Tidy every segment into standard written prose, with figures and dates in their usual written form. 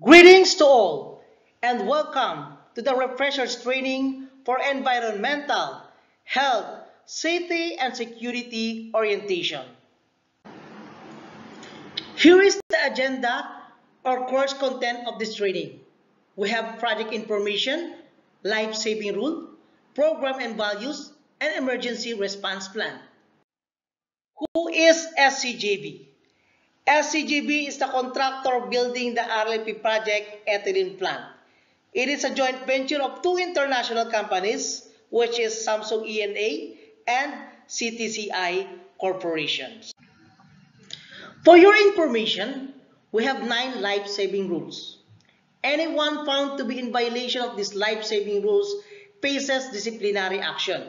Greetings to all and welcome to the Refreshers Training for Environmental, Health, Safety and Security Orientation. Here is the agenda or course content of this training. We have project information, life-saving rule, program and values, and emergency response plan. Who is SCJB? SCGB is the contractor building the RLP project ethylene plant. It is a joint venture of two international companies, which is Samsung E&A and CTCI Corporations. For your information, we have 9 life-saving rules. Anyone found to be in violation of these life-saving rules faces disciplinary action.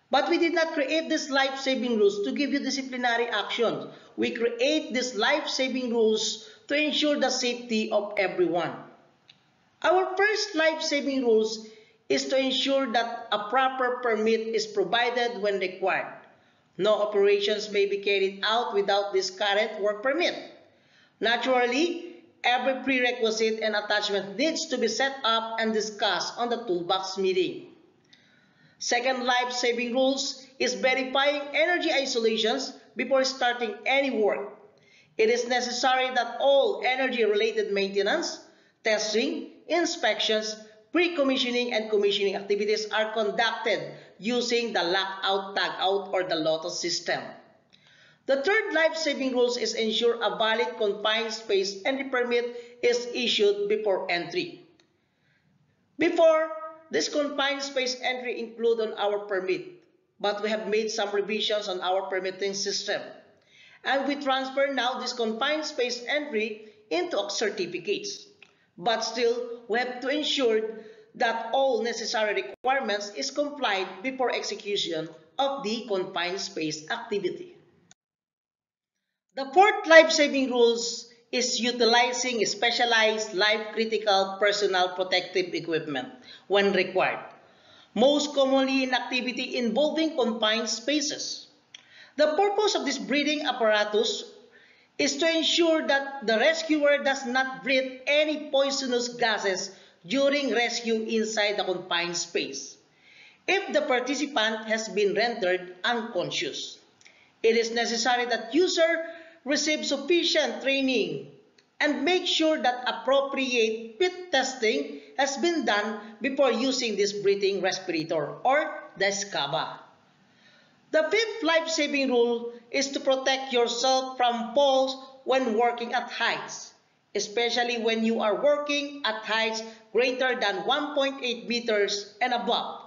But we did not create these life-saving rules to give you disciplinary action. We create these life-saving rules to ensure the safety of everyone. Our first life-saving rules is to ensure that a proper permit is provided when required. No operations may be carried out without this current work permit. Naturally, every prerequisite and attachment needs to be set up and discussed on the toolbox meeting. Second life-saving rules is verifying energy isolations before starting any work. It is necessary that all energy-related maintenance, testing, inspections, pre-commissioning and commissioning activities are conducted using the lockout-tagout or the LOTUS system. The third life-saving rules is ensure a valid confined space entry permit is issued before entry. Before, this confined space entry include on our permit, but we have made some revisions on our permitting system. And we transfer now this confined space entry into certificates. But still, we have to ensure that all necessary requirements is complied before execution of the confined space activity. The fourth life-saving rules is utilizing specialized life-critical personal protective equipment when required, most commonly in activity involving confined spaces. The purpose of this breathing apparatus is to ensure that the rescuer does not breathe any poisonous gases during rescue inside the confined space if the participant has been rendered unconscious. It is necessary that user receive sufficient training and make sure that appropriate pit testing has been done before using this breathing respirator or the SCABA. The fifth life-saving rule is to protect yourself from falls when working at heights, especially when you are working at heights greater than 1.8 meters and above.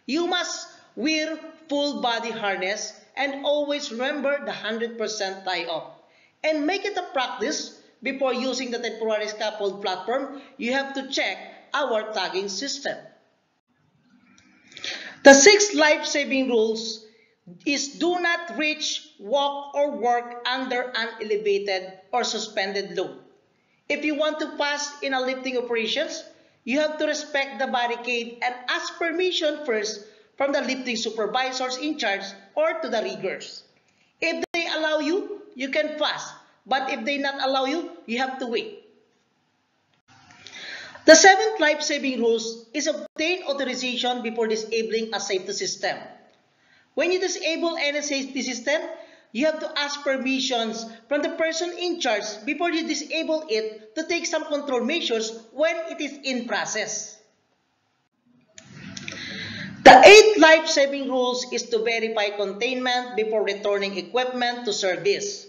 You must wear full body harness and always remember the 100% tie-off. And make it a practice before using the temporary scaffold platform, you have to check our tagging system. The sixth life-saving rules is do not reach, walk, or work under an elevated or suspended load. If you want to pass in a lifting operations, you have to respect the barricade and ask permission first from the lifting supervisors in charge or to the riggers. If they allow you, you can pass. But if they not allow you, you have to wait. The seventh life-saving rules is obtain authorization before disabling a safety system. When you disable any safety system, you have to ask permissions from the person in charge before you disable it to take some control measures when it is in process. The eighth life-saving rules is to verify containment before returning equipment to service.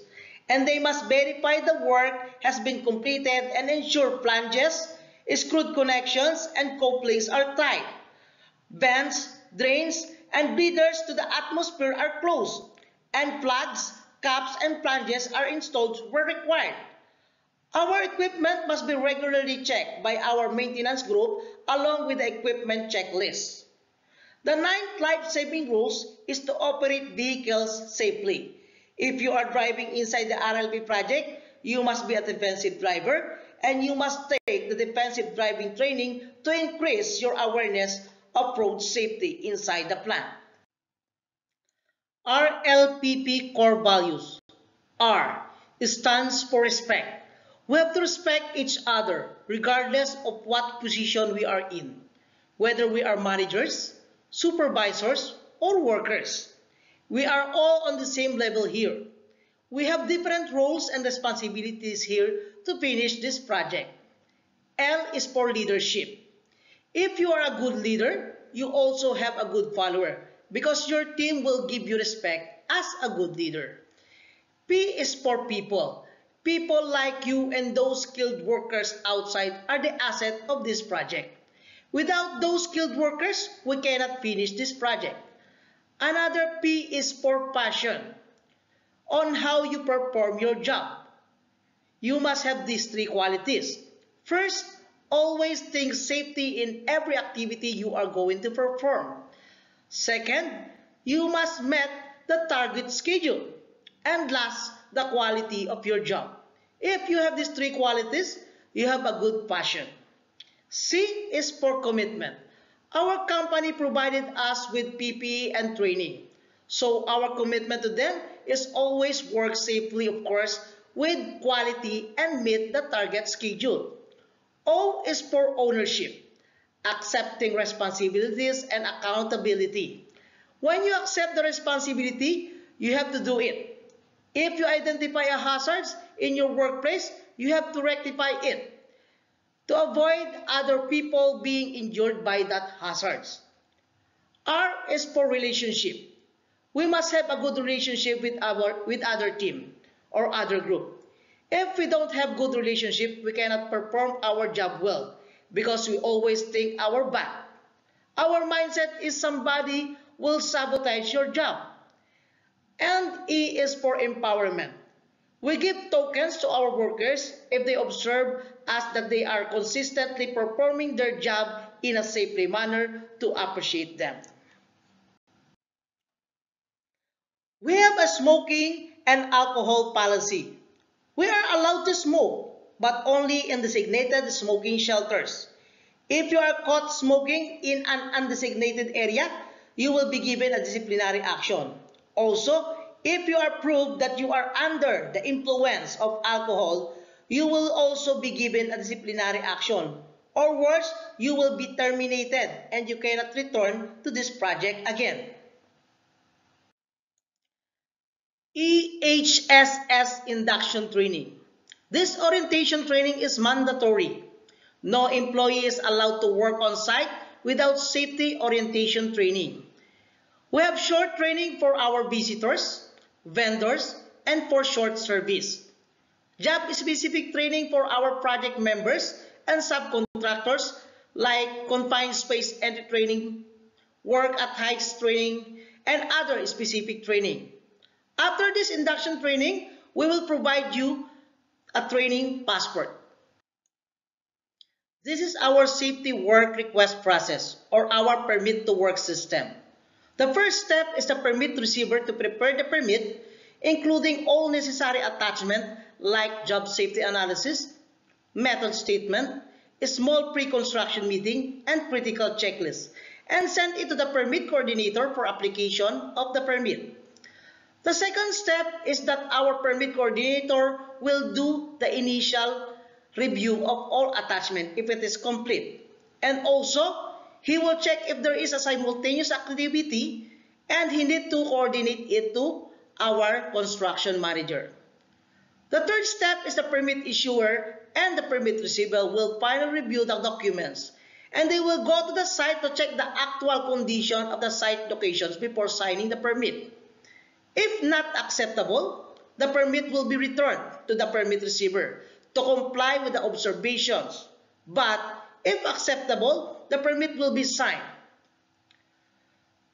And they must verify the work has been completed and ensure flanges, screwed connections, and couplings are tight. Vents, drains, and breathers to the atmosphere are closed, and plugs, caps, and flanges are installed where required. Our equipment must be regularly checked by our maintenance group along with the equipment checklist. The ninth life-saving rules is to operate vehicles safely. If you are driving inside the RLP project, you must be a defensive driver and you must take the defensive driving training to increase your awareness of road safety inside the plant. RLPP core values. R stands for respect. We have to respect each other regardless of what position we are in, whether we are managers, supervisors, or workers. We are all on the same level here. We have different roles and responsibilities here to finish this project. L is for leadership. If you are a good leader, you also have a good follower because your team will give you respect as a good leader. P is for people. People like you and those skilled workers outside are the asset of this project. Without those skilled workers, we cannot finish this project. Another P is for passion, on how you perform your job. You must have these three qualities. First, always think safety in every activity you are going to perform. Second, you must meet the target schedule. And last, the quality of your job. If you have these three qualities, you have a good passion. C is for commitment. Our company provided us with PPE and training. So our commitment to them is always work safely, of course, with quality and meet the target schedule. O is for ownership, accepting responsibilities and accountability. When you accept the responsibility, you have to do it. If you identify a hazard in your workplace, you have to rectify it to avoid other people being injured by that hazards. R is for relationship. We must have a good relationship with other team or other group. If we don't have good relationship, we cannot perform our job well because we always think our back. Our mindset is somebody will sabotage your job. And E is for empowerment. We give tokens to our workers if they observe us that they are consistently performing their job in a safely manner to appreciate them. We have a smoking and alcohol policy. We are allowed to smoke, but only in designated smoking shelters. If you are caught smoking in an undesignated area, you will be given a disciplinary action. Also, if you are proved that you are under the influence of alcohol, you will also be given a disciplinary action. Or worse, you will be terminated and you cannot return to this project again. EHSS induction training. This orientation training is mandatory. No employee is allowed to work on site without safety orientation training. We have short training for our visitors, vendors, and for short service. Job-specific training for our project members and subcontractors like confined space entry training, work at heights training, and other specific training. After this induction training, we will provide you a training passport. This is our safety work request process or our permit to work system. The first step is the permit receiver to prepare the permit, including all necessary attachments like job safety analysis, method statement, a small pre-construction meeting, and critical checklist, and send it to the permit coordinator for application of the permit. The second step is that our permit coordinator will do the initial review of all attachment if it is complete. And also, he will check if there is a simultaneous activity and he need to coordinate it to our construction manager. The third step is the permit issuer and the permit receiver will finally review the documents and they will go to the site to check the actual condition of the site locations before signing the permit. If not acceptable, the permit will be returned to the permit receiver to comply with the observations. But if acceptable, the permit will be signed.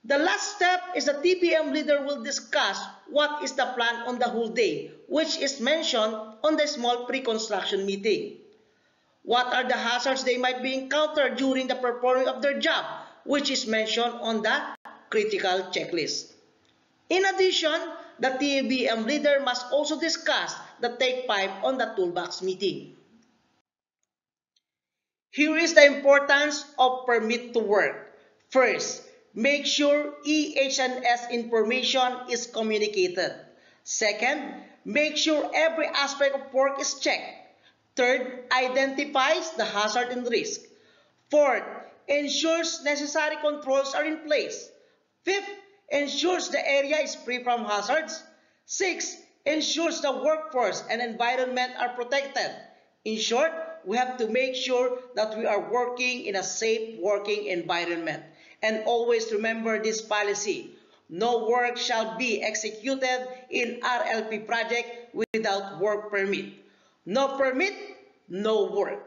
The last step is the TBM leader will discuss what is the plan on the whole day, which is mentioned on the small pre-construction meeting. What are the hazards they might be encountered during the performing of their job, which is mentioned on the critical checklist. In addition, the TBM leader must also discuss the Take 5 on the toolbox meeting. Here is the importance of permit to work. First, make sure EH&S information is communicated. Second, make sure every aspect of work is checked. Third, identifies the hazard and risk. Fourth, ensures necessary controls are in place. Fifth, ensures the area is free from hazards. Sixth, ensures the workforce and environment are protected. In short, we have to make sure that we are working in a safe working environment. And always remember this policy. No work shall be executed in RLP project without work permit. No permit, no work.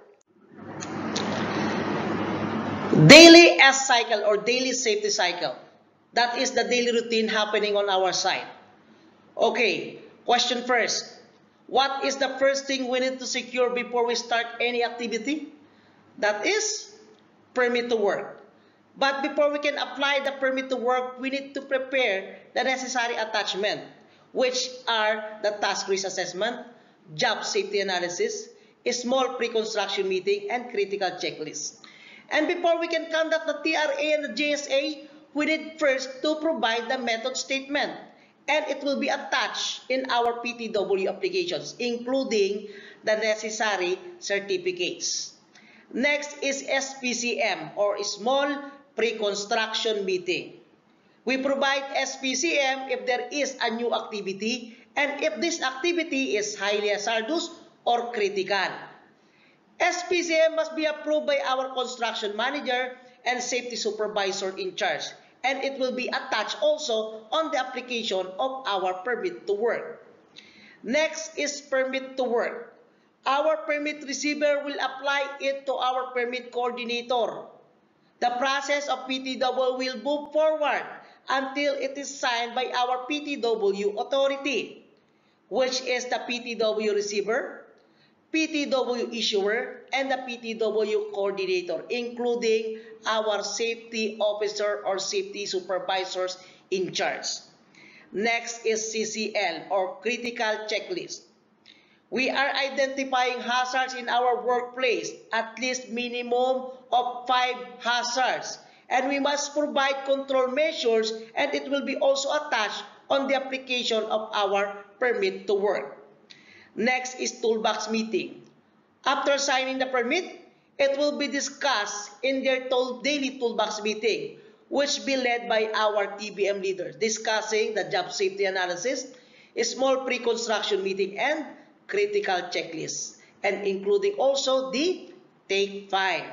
Daily S cycle or daily safety cycle. That is the daily routine happening on our side. Okay, question first. What is the first thing we need to secure before we start any activity? That is permit to work. But before we can apply the permit to work, we need to prepare the necessary attachment, which are the task risk assessment, job safety analysis, a small pre-construction meeting, and critical checklist. And before we can conduct the TRA and the JSA, we need first to provide the method statement. And it will be attached in our PTW applications, including the necessary certificates. Next is SPCM or Small Pre-Construction Meeting. We provide SPCM if there is a new activity and if this activity is highly hazardous or critical. SPCM must be approved by our construction manager and safety supervisor in charge, and it will be attached also on the application of our permit to work. Next is permit to work. Our permit receiver will apply it to our permit coordinator. The process of PTW will move forward until it is signed by our PTW authority, which is the PTW receiver, PTW issuer, and the PTW coordinator, including our safety officer or safety supervisors in charge. Next is CCL or critical checklist. We are identifying hazards in our workplace, at least minimum of 5 hazards. And we must provide control measures, and it will be also attached on the application of our permit to work. Next is toolbox meeting. After signing the permit, it will be discussed in their daily toolbox meeting, which will be led by our TBM leaders, discussing the job safety analysis, a small pre-construction meeting, and critical checklist, and including also the Take 5.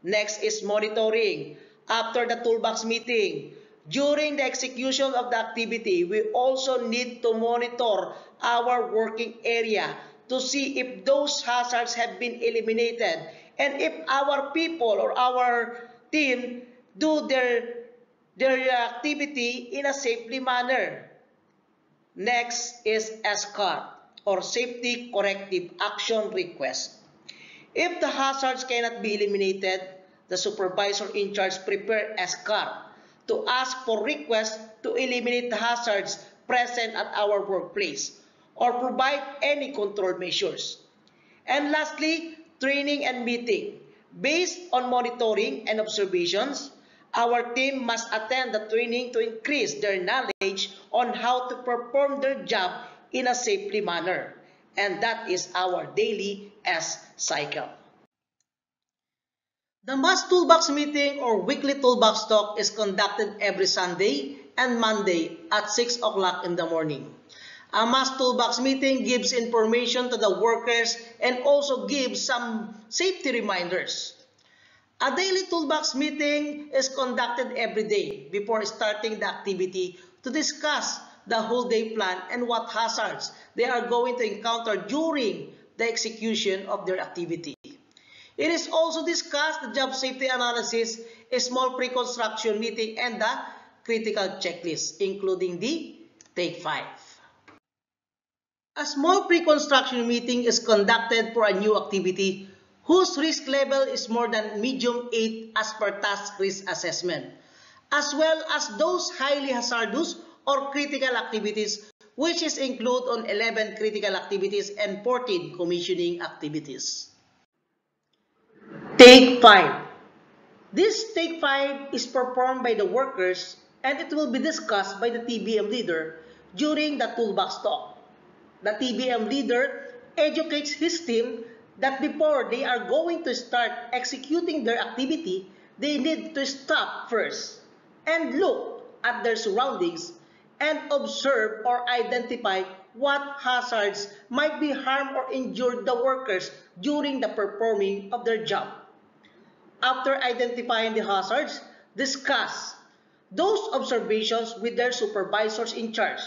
Next is monitoring. After the toolbox meeting, during the execution of the activity, we also need to monitor our working area to see if those hazards have been eliminated and if our people or our team do their activity in a safely manner. Next is SCAR or Safety Corrective Action Request. If the hazards cannot be eliminated, the supervisor in charge prepare SCAR to ask for requests to eliminate the hazards present at our workplace or provide any control measures. And lastly, training and meeting. Based on monitoring and observations, our team must attend the training to increase their knowledge on how to perform their job in a safely manner. And that is our daily S cycle. The mass toolbox meeting or weekly toolbox talk is conducted every Sunday and Monday at 6 o'clock in the morning. A mass toolbox meeting gives information to the workers and also gives some safety reminders. A daily toolbox meeting is conducted every day before starting the activity to discuss the whole day plan and what hazards they are going to encounter during the execution of their activity. It is also discussed the job safety analysis, a small pre-construction meeting, and the critical checklist, including the Take 5. A small pre-construction meeting is conducted for a new activity whose risk level is more than medium 8 as per task risk assessment, as well as those highly hazardous or critical activities, which is included on 11 critical activities and 14 commissioning activities. Take 5. This Take 5 is performed by the workers and it will be discussed by the TBM leader during the toolbox talk. The TBM leader educates his team that before they are going to start executing their activity, they need to stop first and look at their surroundings and observe or identify what hazards might be harm or injure the workers during the performing of their job. After identifying the hazards, discuss those observations with their supervisors in charge,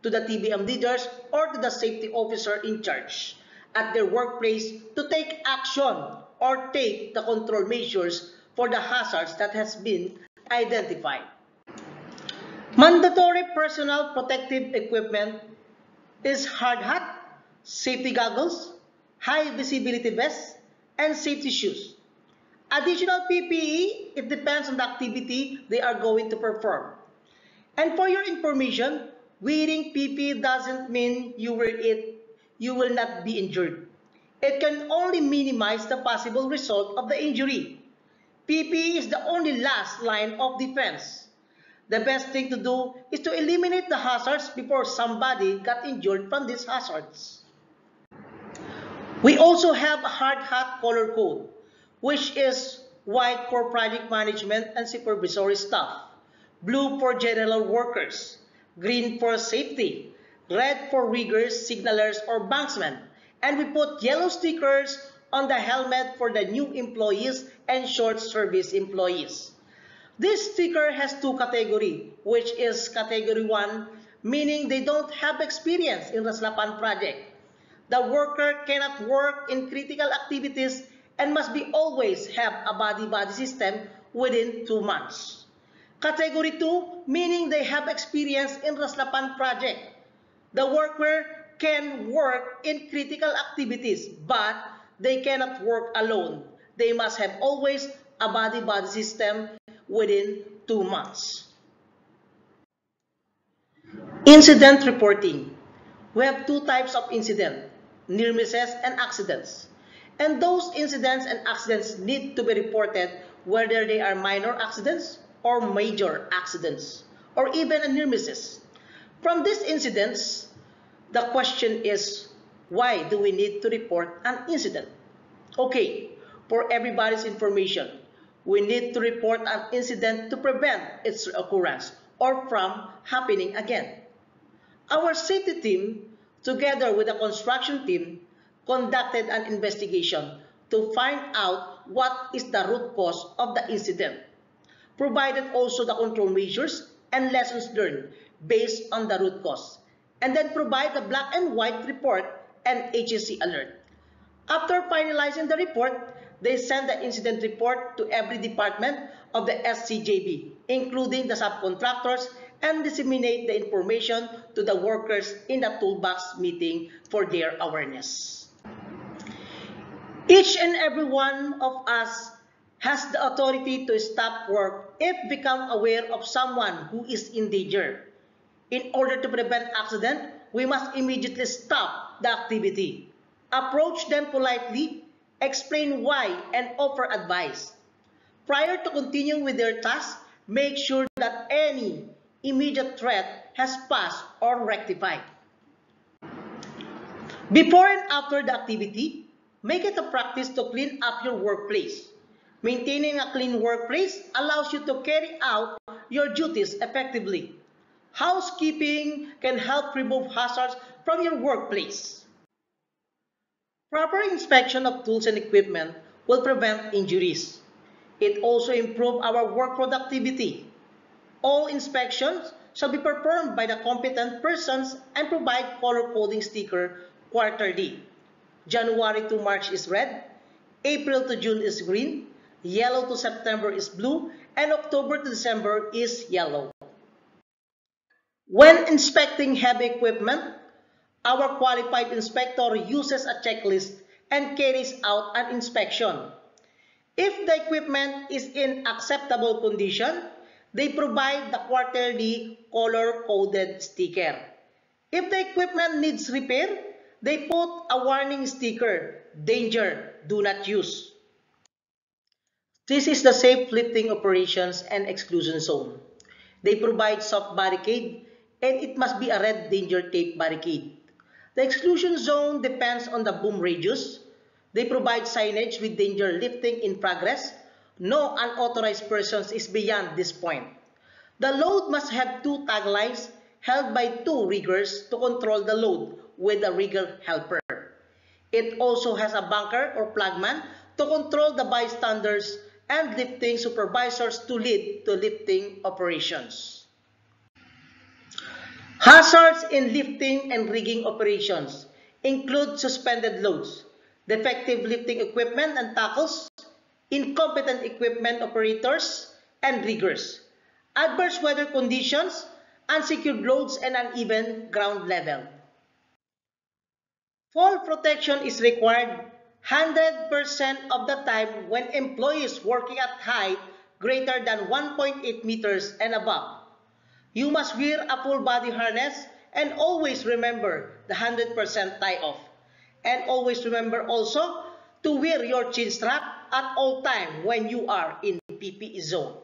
to the TBM leaders, or to the safety officer in charge at their workplace to take action or take the control measures for the hazards that has been identified. Mandatory personal protective equipment is hard hat, safety goggles, high visibility vests, and safety shoes. Additional PPE, it depends on the activity they are going to perform. And for your information, wearing PPE doesn't mean you will not be injured. It can only minimize the possible result of the injury. PPE is the only last line of defense. The best thing to do is to eliminate the hazards before somebody got injured from these hazards. We also have a hard hat color code, which is white for project management and supervisory staff, blue for general workers, green for safety, red for riggers, signalers, or banksmen, and we put yellow stickers on the helmet for the new employees and short service employees. This sticker has two categories, which is category 1, meaning they don't have experience in Raslapan project. The worker cannot work in critical activities and must be always have a body-body system within 2 months. Category 2, meaning they have experience in Raslapan project. The worker can work in critical activities, but they cannot work alone. They must have always a body-body system within 2 months. Incident reporting. We have two types of incident, near misses and accidents. And those incidents and accidents need to be reported whether they are minor accidents or major accidents, or even a near misses. From these incidents, the question is, why do we need to report an incident? Okay, for everybody's information, we need to report an incident to prevent its occurrence or from happening again. Our safety team, together with the construction team, conducted an investigation to find out what is the root cause of the incident, provided also the control measures and lessons learned based on the root cause, and then provide a black and white report and HSE alert. After finalizing the report, they send the incident report to every department of the SCJB, including the subcontractors, and disseminate the information to the workers in the toolbox meeting for their awareness. Each and every one of us has the authority to stop work if become aware of someone who is in danger. In order to prevent accident, we must immediately stop the activity, approach them politely, explain why, and offer advice. Prior to continuing with their task, make sure that any immediate threat has passed or rectified. Before and after the activity, make it a practice to clean up your workplace. Maintaining a clean workplace allows you to carry out your duties effectively. Housekeeping can help remove hazards from your workplace. Proper inspection of tools and equipment will prevent injuries. It also improves our work productivity. All inspections shall be performed by the competent persons and provide color coding sticker quarterly. January to March is red, April to June is green, yellow to September is blue, and October to December is yellow. When inspecting heavy equipment, our qualified inspector uses a checklist and carries out an inspection. If the equipment is in acceptable condition, they provide the quarterly color-coded sticker. If the equipment needs repair, they put a warning sticker, danger, do not use. This is the safe lifting operations and exclusion zone. They provide soft barricade and it must be a red danger tape barricade. The exclusion zone depends on the boom radius, They provide signage with danger lifting in progress. No unauthorized persons is beyond this point. The load must have two taglines held by two riggers to control the load with a rigger helper. It also has a banker or flagman to control the bystanders and lifting supervisors to lead to lifting operations. Hazards in lifting and rigging operations include suspended loads, defective lifting equipment and tackles, incompetent equipment operators and riggers, adverse weather conditions, unsecured loads, and uneven ground level. Fall protection is required 100% of the time when employees working at height greater than 1.8 meters and above. You must wear a full body harness and always remember the 100% tie-off. And always remember also to wear your chin strap at all time when you are in PPE zone.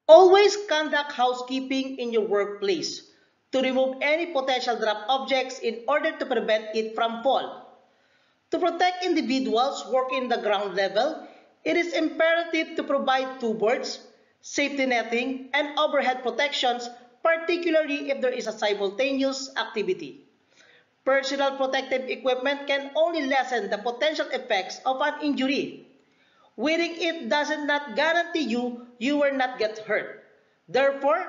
Always conduct housekeeping in your workplace to remove any potential drop objects in order to prevent it from fall. To protect individuals working in the ground level, it is imperative to provide two boards, safety netting, and overhead protections, particularly if there is a simultaneous activity. Personal protective equipment can only lessen the potential effects of an injury. Wearing it does not guarantee you will not get hurt. Therefore,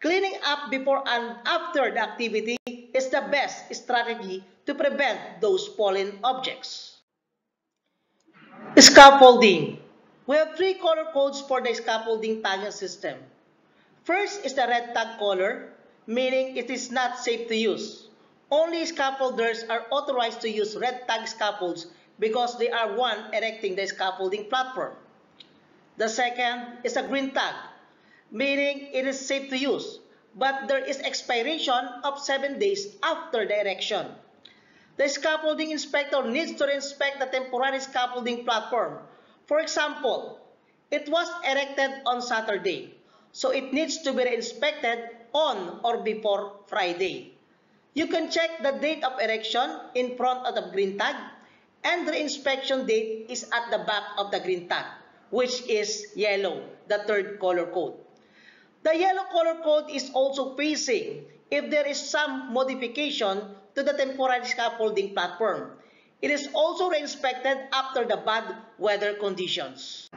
cleaning up before and after the activity is the best strategy to prevent those fallen objects. Scaffolding. We have three color codes for the scaffolding tagging system. First is the red tag color, meaning it is not safe to use. Only scaffolders are authorized to use red tag scaffolds because they are one erecting the scaffolding platform. The second is a green tag, meaning it is safe to use, but there is expiration of 7 days after the erection. The scaffolding inspector needs to inspect the temporary scaffolding platform. For example, it was erected on Saturday, so it needs to be inspected on or before Friday. You can check the date of erection in front of the green tag, and the inspection date is at the back of the green tag, which is yellow, the third color code. The yellow color code is also facing if there is some modification to the temporary scaffolding platform. It is also re-inspected after the bad weather conditions.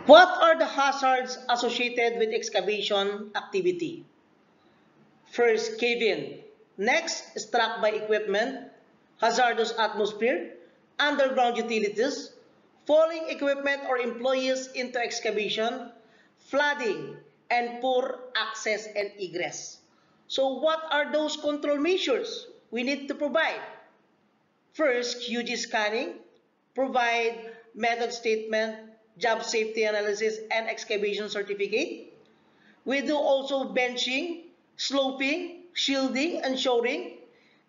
What are the hazards associated with excavation activity? First, cave-in. Next, struck by equipment, hazardous atmosphere, underground utilities, falling equipment or employees into excavation, flooding, and poor access and egress. So what are those control measures we need to provide? First, QG scanning, provide method statement, job safety analysis, and excavation certificate. We do also benching, sloping, shielding, and shoring,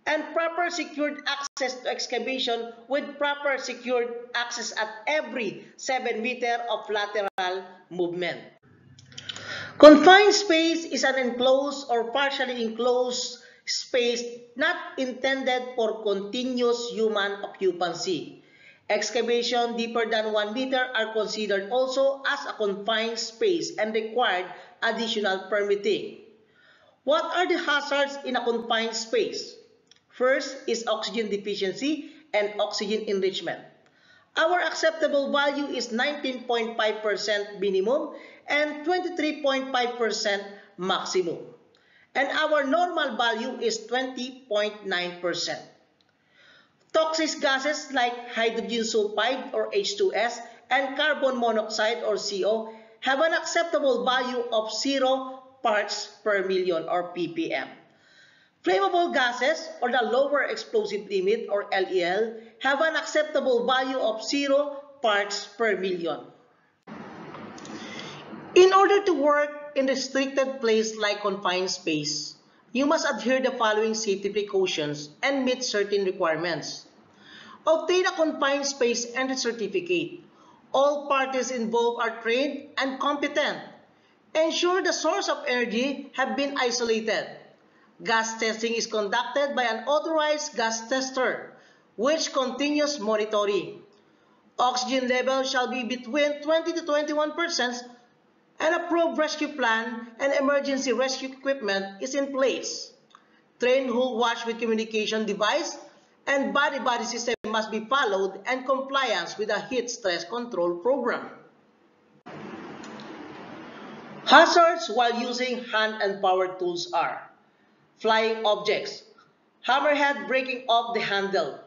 and proper secured access to excavation with proper secured access at every 7 meters of lateral movement. Confined space is an enclosed or partially enclosed space not intended for continuous human occupancy. Excavation deeper than 1 meter are considered also as a confined space and required additional permitting. What are the hazards in a confined space? First is oxygen deficiency and oxygen enrichment. Our acceptable value is 19.5% minimum and 23.5% maximum. And our normal value is 20.9%. Toxic gases like hydrogen sulfide or H2S and carbon monoxide or CO have an acceptable value of 0 parts per million or ppm. Flammable gases or the lower explosive limit or LEL have an acceptable value of 0 parts per million. In order to work in restricted place like confined space, you must adhere to the following safety precautions and meet certain requirements. Obtain a confined space entry certificate. All parties involved are trained and competent. Ensure the source of energy have been isolated. Gas testing is conducted by an authorized gas tester. which continuous monitoring. Oxygen level shall be between 20 to 21%, and approved rescue plan and emergency rescue equipment is in place. Trained hull watch with communication device and body-body system must be followed, and compliance with a heat stress control program. Hazards while using hand and power tools are flying objects, hammerhead breaking off the handle,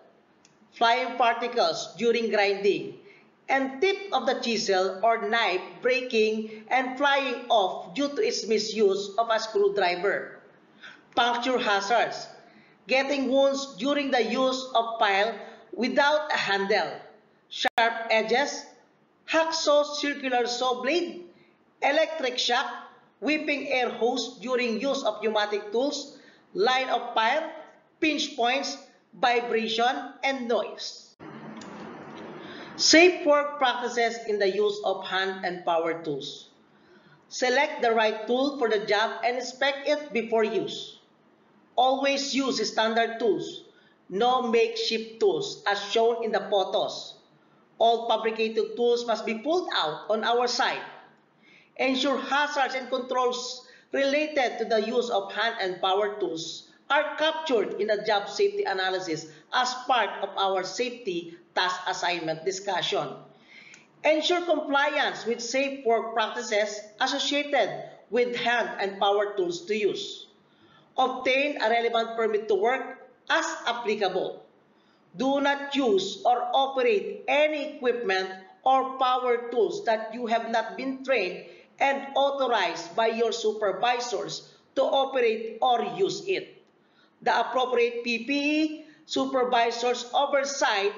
flying particles during grinding, and tip of the chisel or knife breaking and flying off due to its misuse of a screwdriver. Puncture hazards, getting wounds during the use of file without a handle, sharp edges, hacksaw circular saw blade, electric shock, whipping air hose during use of pneumatic tools, line of fire, pinch points, vibration, and noise. Safe work practices in the use of hand and power tools. Select the right tool for the job and inspect it before use. Always use standard tools, no makeshift tools as shown in the photos. All fabricated tools must be pulled out on our side. Ensure hazards and controls related to the use of hand and power tools are captured in a job safety analysis as part of our safety task assignment discussion. Ensure compliance with safe work practices associated with hand and power tools to use. Obtain a relevant permit to work as applicable. Do not use or operate any equipment or power tools that you have not been trained and authorized by your supervisors to operate or use it. The appropriate PPE, supervisor's oversight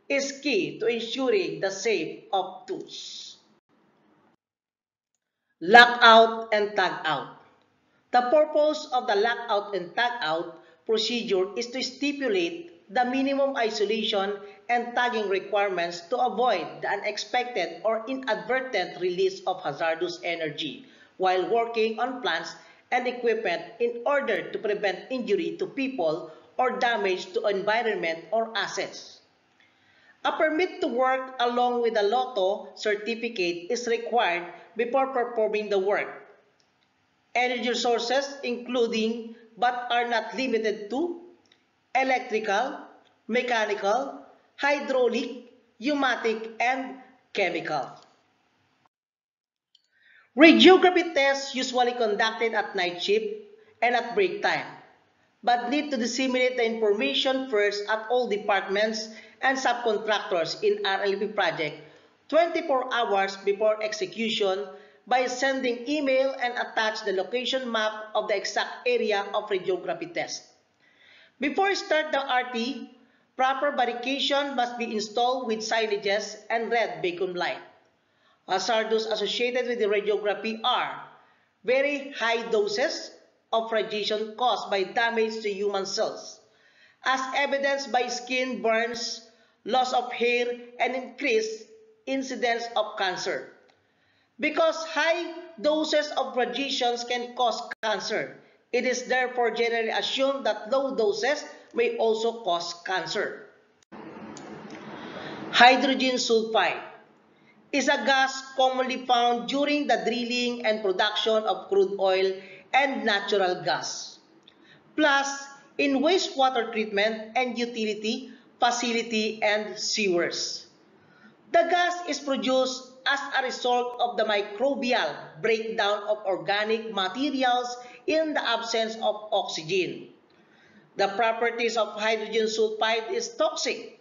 is key to ensuring the safety of tools. Lockout and tagout. The purpose of the lockout and tagout procedure is to stipulate the minimum isolation and tagging requirements to avoid the unexpected or inadvertent release of hazardous energy while working on plants and equipment in order to prevent injury to people or damage to environment or assets. A permit to work along with a LOTO certificate is required before performing the work. Energy sources including but are not limited to electrical, mechanical, hydraulic, pneumatic, and chemical. Radiography tests usually conducted at night shift and at break time, but need to disseminate the information first at all departments and subcontractors in RLP project 24 hours before execution by sending email and attach the location map of the exact area of radiography test. Before start the RT, proper barricade must be installed with signages and red beacon light. Hazards associated with the radiography are very high doses of radiation caused by damage to human cells, as evidenced by skin burns, loss of hair, and increased incidence of cancer. Because high doses of radiations can cause cancer, it is therefore generally assumed that low doses may also cause cancer. Hydrogen sulfide is a gas commonly found during the drilling and production of crude oil and natural gas, plus in wastewater treatment and utility facility and sewers. The gas is produced as a result of the microbial breakdown of organic materials in the absence of oxygen. The properties of hydrogen sulfide is toxic,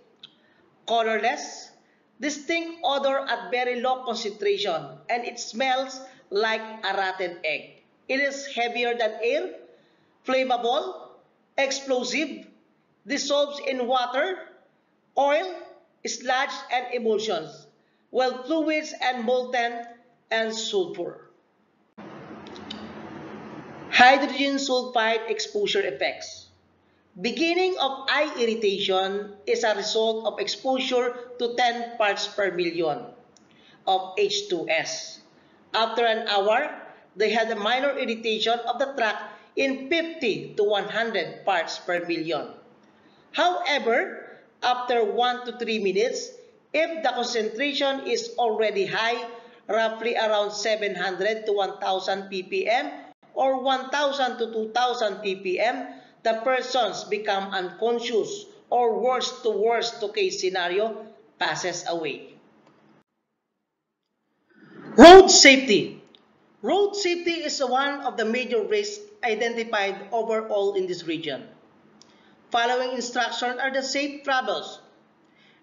colorless, distinct odor at very low concentration, and it smells like a rotten egg. It is heavier than air, flammable, explosive, dissolves in water, oil, sludge, and emulsions, well fluids and molten and sulfur. Hydrogen sulfide exposure effects. Beginning of eye irritation is a result of exposure to 10 parts per million of H2S. After an hour, they had a minor irritation of the tract in 50 to 100 parts per million. However, after 1 to 3 minutes if the concentration is already high, roughly around 700 to 1000 ppm or 1000 to 2000 ppm, the persons become unconscious or worst case scenario passes away. Road safety. Road safety is one of the major risks identified overall in this region. Following instructions are the safe travels.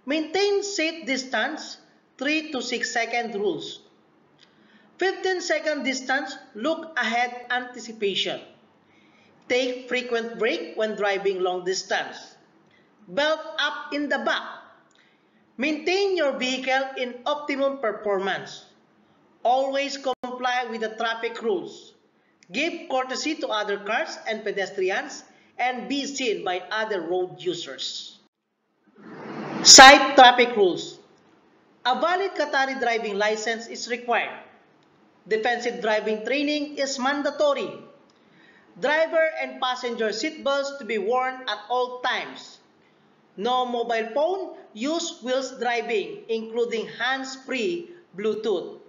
Maintain safe distance, 3 to 6 second rules. 15-second distance, look ahead anticipation. Take frequent break when driving long distance. Belt up in the back. Maintain your vehicle in optimum performance. Always comply with the traffic rules. Give courtesy to other cars and pedestrians and be seen by other road users. Cite traffic rules. A valid Qatari driving license is required. Defensive driving training is mandatory. Driver and passenger seatbelts to be worn at all times. No mobile phone use whilst driving, including hands-free Bluetooth.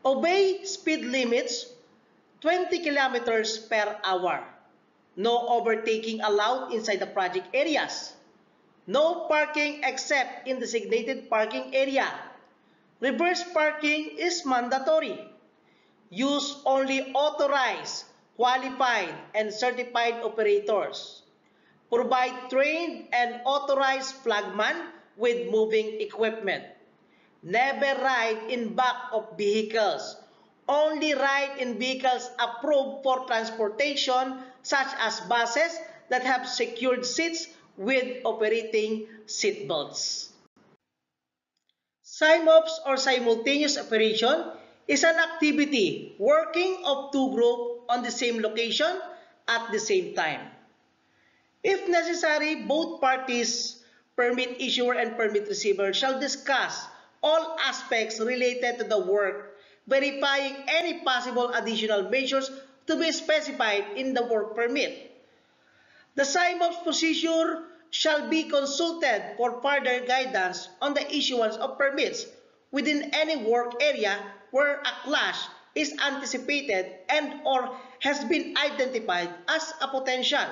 Obey speed limits 20 kilometers per hour. No overtaking allowed inside the project areas. No parking except in designated parking area. Reverse parking is mandatory. Use only authorized, qualified, and certified operators. Provide trained and authorized flagman with moving equipment. Never ride in back of vehicles. Only ride in vehicles approved for transportation, such as buses that have secured seats with operating seatbelts. SIMOPS or simultaneous operation is an activity working of two groups on the same location at the same time. If necessary, both parties, permit issuer and permit receiver, shall discuss all aspects related to the work, verifying any possible additional measures to be specified in the work permit. The SIMOPS procedure shall be consulted for further guidance on the issuance of permits within any work area where a clash is anticipated and or has been identified as a potential.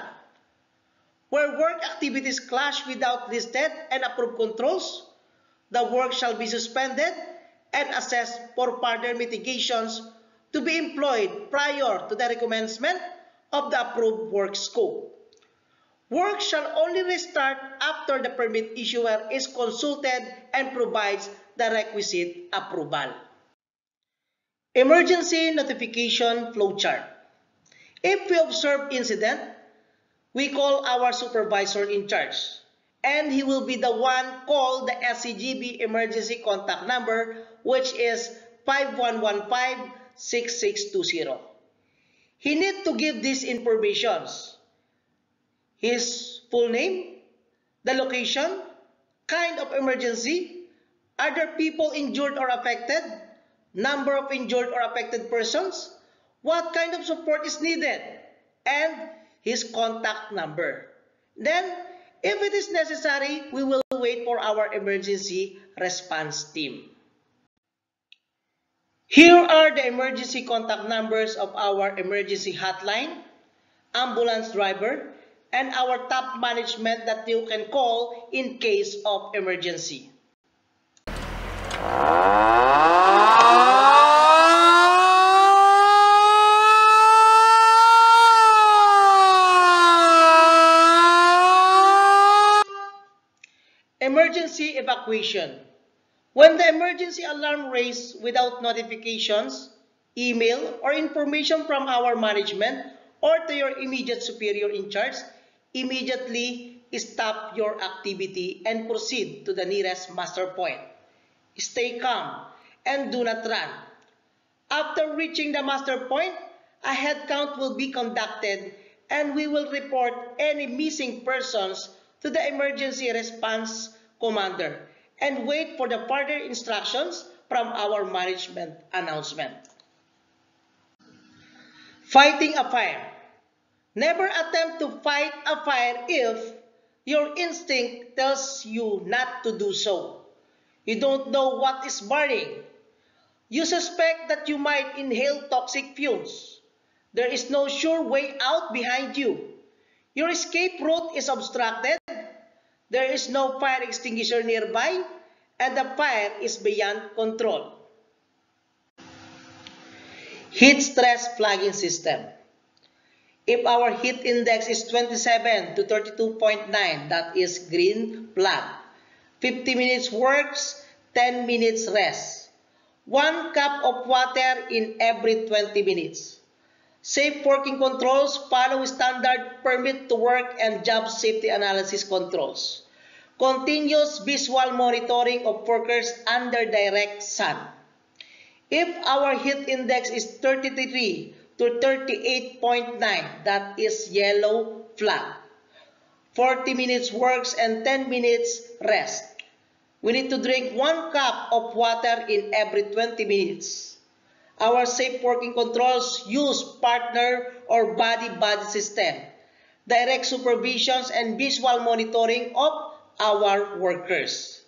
Where work activities clash without listed and approved controls, the work shall be suspended and assessed for further mitigations to be employed prior to the recommencement of the approved work scope. Work shall only restart after the permit issuer is consulted and provides the requisite approval. Emergency notification flowchart. If we observe incident, we call our supervisor in charge, and he will be the one call the SCGB emergency contact number, which is 5115-6620. He needs to give these informations: his full name, the location, kind of emergency, are there people injured or affected, number of injured or affected persons, what kind of support is needed, and his contact number. Then, if it is necessary, we will wait for our emergency response team. Here are the emergency contact numbers of our emergency hotline, ambulance driver, and our top management that you can call in case of emergency. Emergency evacuation. When the emergency alarm raised without notifications, email, or information from our management or to your immediate superior in charge, immediately stop your activity and proceed to the nearest muster point. Stay calm and do not run. After reaching the muster point, a head count will be conducted and we will report any missing persons to the emergency response commander and wait for the further instructions from our management announcement. Fighting a fire. Never attempt to fight a fire if Your instinct tells you not to do so. You don't know what is burning. You suspect that you might inhale toxic fumes. There is no sure way out behind you. Your escape route is obstructed. There is no fire extinguisher nearby, and the fire is beyond control. Heat stress flagging system. If our heat index is 27 to 32.9, that is green flag. 50 minutes works, 10 minutes rest. 1 cup of water in every 20 minutes. Safe working controls follow standard permit to work and job safety analysis controls. Continuous visual monitoring of workers under direct sun. If our heat index is 33 to 38.9, that is yellow flag. 40 minutes works and 10 minutes rest. We need to drink 1 cup of water in every 20 minutes. Our safe working controls use partner or body-body system, direct supervisions and visual monitoring of our workers.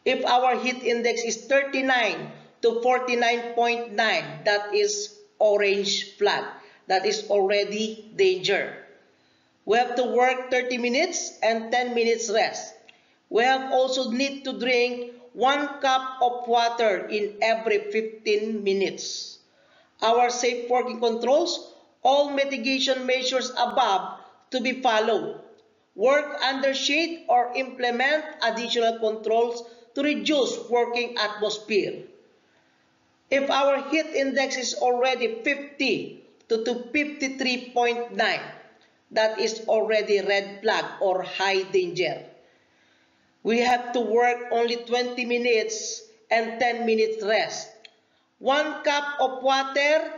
If our heat index is 39 to 49.9, that is orange flag. That is already danger. We have to work 30 minutes and 10 minutes rest. We have also need to drink 1 cup of water in every 15 minutes. Our safe working controls, all mitigation measures above to be followed. Work under shade or implement additional controls to reduce working atmosphere. If our heat index is already 50 to 53.9, that is already red flag or high danger. We have to work only 20 minutes and 10 minutes rest. 1 cup of water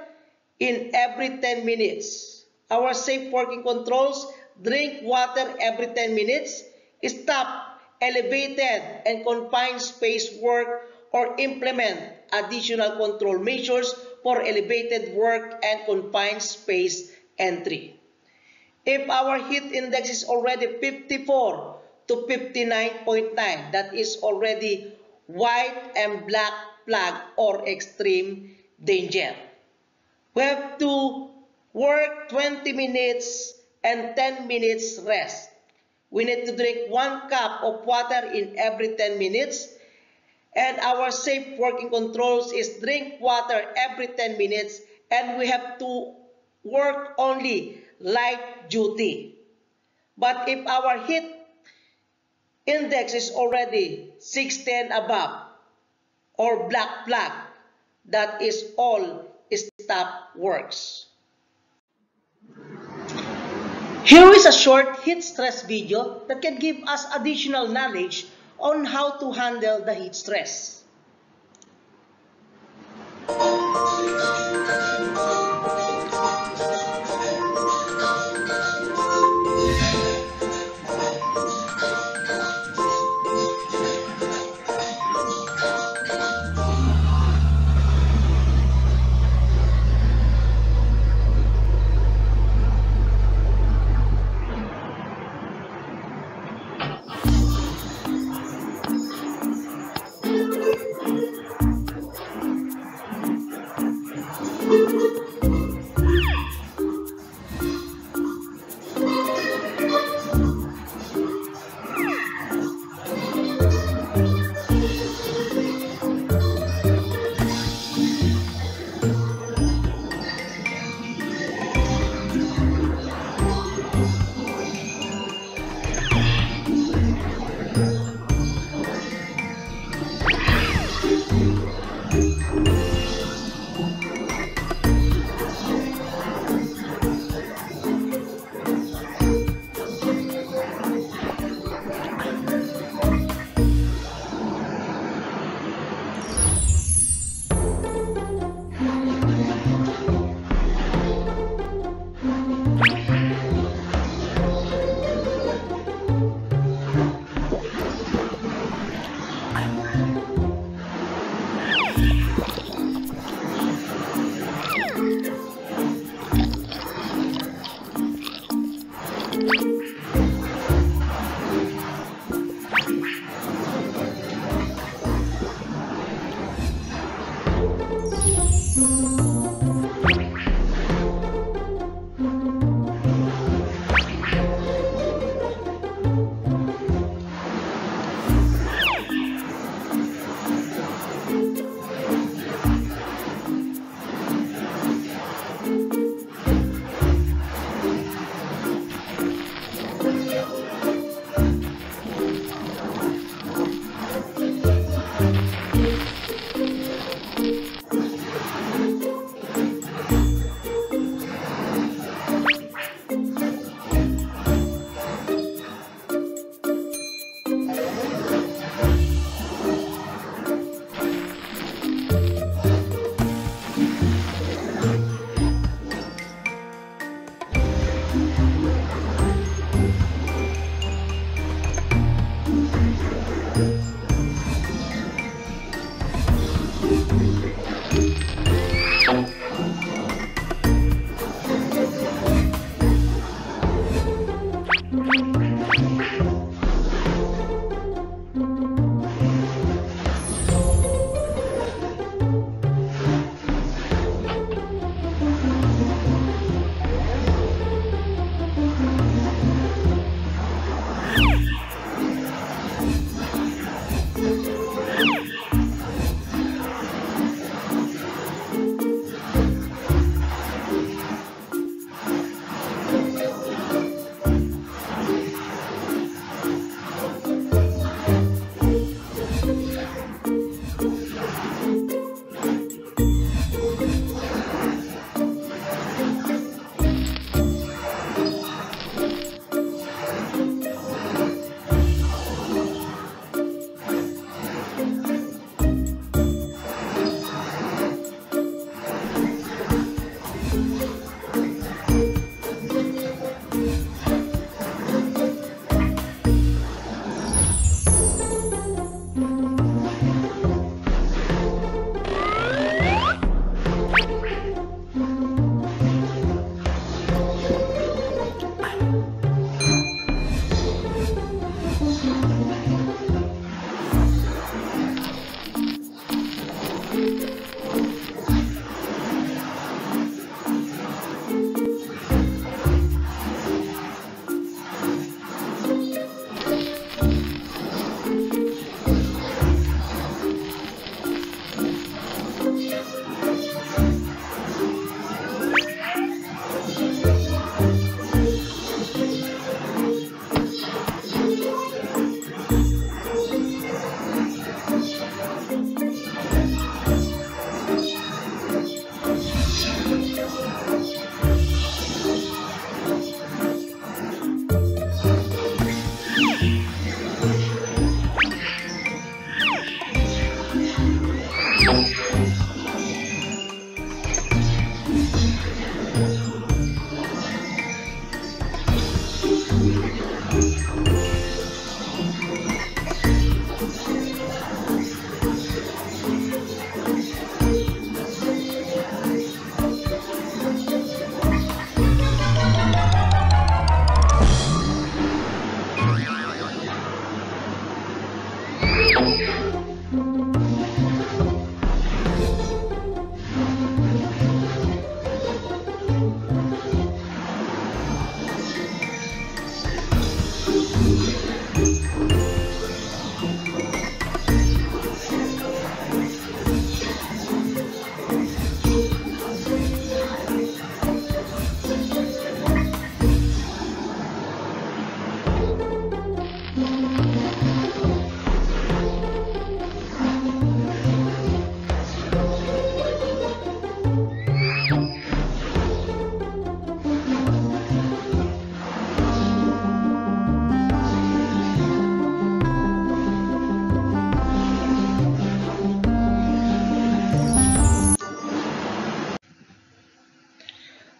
in every 10 minutes. Our safe working controls, drink water every 10 minutes, stop elevated and confined space work or implement additional control measures for elevated work and confined space entry. If our heat index is already 54 to 59.9, that is already white and black flag or extreme danger. We have to work 20 minutes and 10 minutes rest. We need to drink 1 cup of water in every 10 minutes. And our safe working controls is drink water every 10 minutes, and we have to work only light duty. But if our heat index is already 60 above or black flag, that is all stop works. Here is a short heat stress video that can give us additional knowledge on how to handle the heat stress.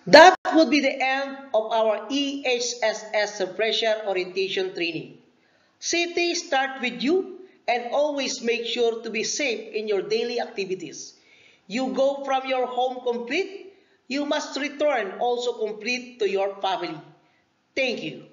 That would be the end of our EHSS Pressure Orientation Training. Safety starts with you, and always make sure to be safe in your daily activities. You go from your home complete, you must return also complete to your family. Thank you.